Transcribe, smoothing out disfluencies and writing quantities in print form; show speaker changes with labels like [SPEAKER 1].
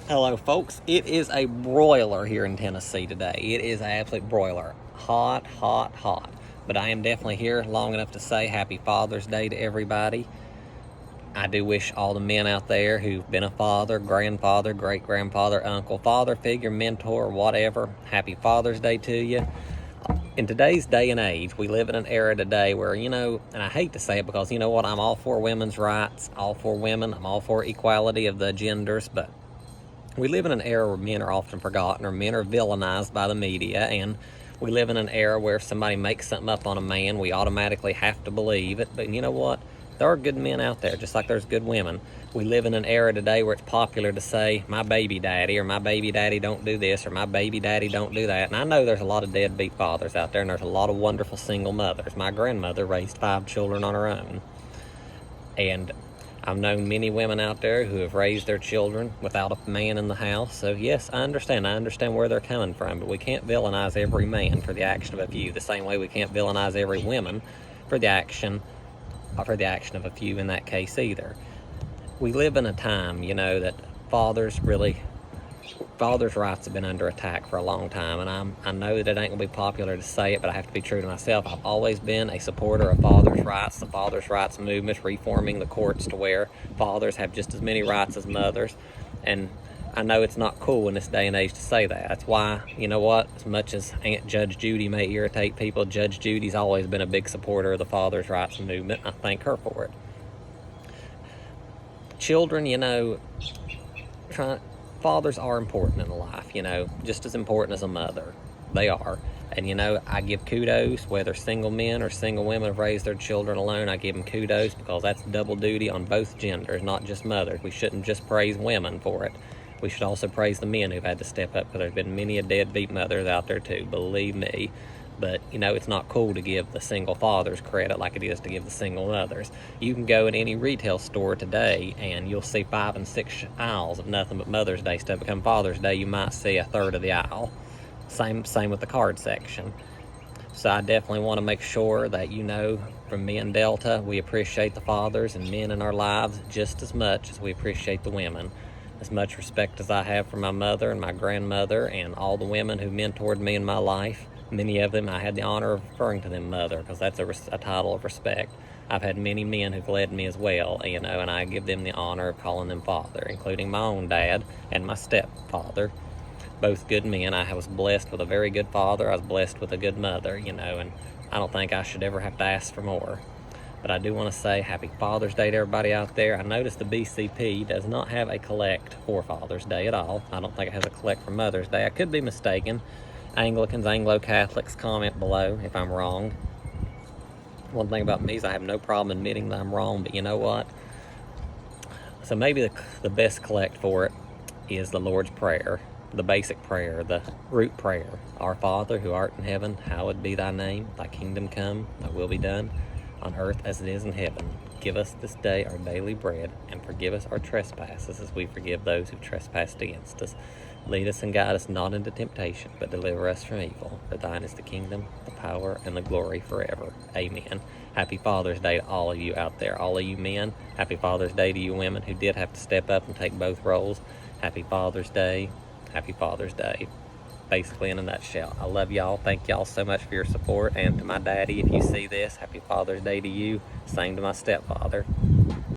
[SPEAKER 1] Hello, folks. It is a broiler here in Tennessee today. It is an absolute broiler. Hot, hot, hot. But I am definitely here long enough to say Happy Father's Day to everybody. I do wish all the men out there who've been a father, grandfather, great-grandfather, uncle, father figure, mentor, whatever, Happy Father's Day to you. In today's day and age, we live in an era today where, and I hate to say it because, you know what, I'm all for women's rights, all for women, I'm all for equality of the genders, but we live in an era where men are often forgotten or men are villainized by the media, and we live in an era where if somebody makes something up on a man, we automatically have to believe it. But you know what? There are good men out there, just like there's good women. We live in an era today where it's popular to say, my baby daddy, or my baby daddy don't do this, or my baby daddy don't do that. And I know there's a lot of deadbeat fathers out there, and there's a lot of wonderful single mothers. My grandmother raised 5 children on her own. And I've known many women out there who have raised their children without a man in the house. So yes, I understand where they're coming from, but we can't villainize every man for the action of a few, the same way we can't villainize every woman for the action of a few in that case either. We live in a time, that fathers' rights have been under attack for a long time, and I know that it ain't gonna be popular to say it, but I have to be true to myself. I've always been a supporter of fathers' rights. The fathers' rights movement, reforming the courts to where fathers have just as many rights as mothers, and I know it's not cool in this day and age to say that. That's why, as much as Aunt Judge Judy may irritate people, Judge Judy's always been a big supporter of the fathers' rights movement. I thank her for it. Children, fathers are important in life, just as important as a mother. They are. And, I give kudos, whether single men or single women have raised their children alone, I give them kudos because that's double duty on both genders, not just mothers. We shouldn't just praise women for it. We should also praise the men who've had to step up, because there's been many a deadbeat mothers out there too, believe me. But, it's not cool to give the single fathers credit like it is to give the single mothers. You can go in any retail store today and you'll see 5 and 6 aisles of nothing but Mother's Day stuff. Come Father's Day, you might see a third of the aisle. Same with the card section. So I definitely want to make sure that from me and Delta, we appreciate the fathers and men in our lives just as much as we appreciate the women. As much respect as I have for my mother and my grandmother and all the women who mentored me in my life, many of them I had the honor of referring to them mother, because that's a title of respect. I've had many men who've led me as well, and I give them the honor of calling them father, including my own dad and my stepfather. Both good men. I was blessed with a very good father. I was blessed with a good mother, and I don't think I should ever have to ask for more. But I do want to say Happy Father's Day to everybody out there. I noticed the BCP does not have a collect for Father's Day at all. I don't think it has a collect for Mother's Day. I could be mistaken. Anglicans, Anglo-Catholics, comment below if I'm wrong. One thing about me is I have no problem admitting that I'm wrong, but you know what? So maybe the best collect for it is the Lord's Prayer, the basic prayer, the root prayer. Our Father, who art in heaven, hallowed be thy name. Thy kingdom come, thy will be done, on earth as it is in heaven. Give us this day our daily bread, and forgive us our trespasses as we forgive those who trespass against us. Lead us and guide us not into temptation, but deliver us from evil. For thine is the kingdom, the power, and the glory forever. Amen. Happy Father's Day to all of you out there. All of you men, happy Father's Day to you women who did have to step up and take both roles. Happy Father's Day. Happy Father's Day. Basically, in a nutshell, I love y'all. Thank y'all so much for your support. And to my daddy, if you see this, happy Father's Day to you. Same to my stepfather.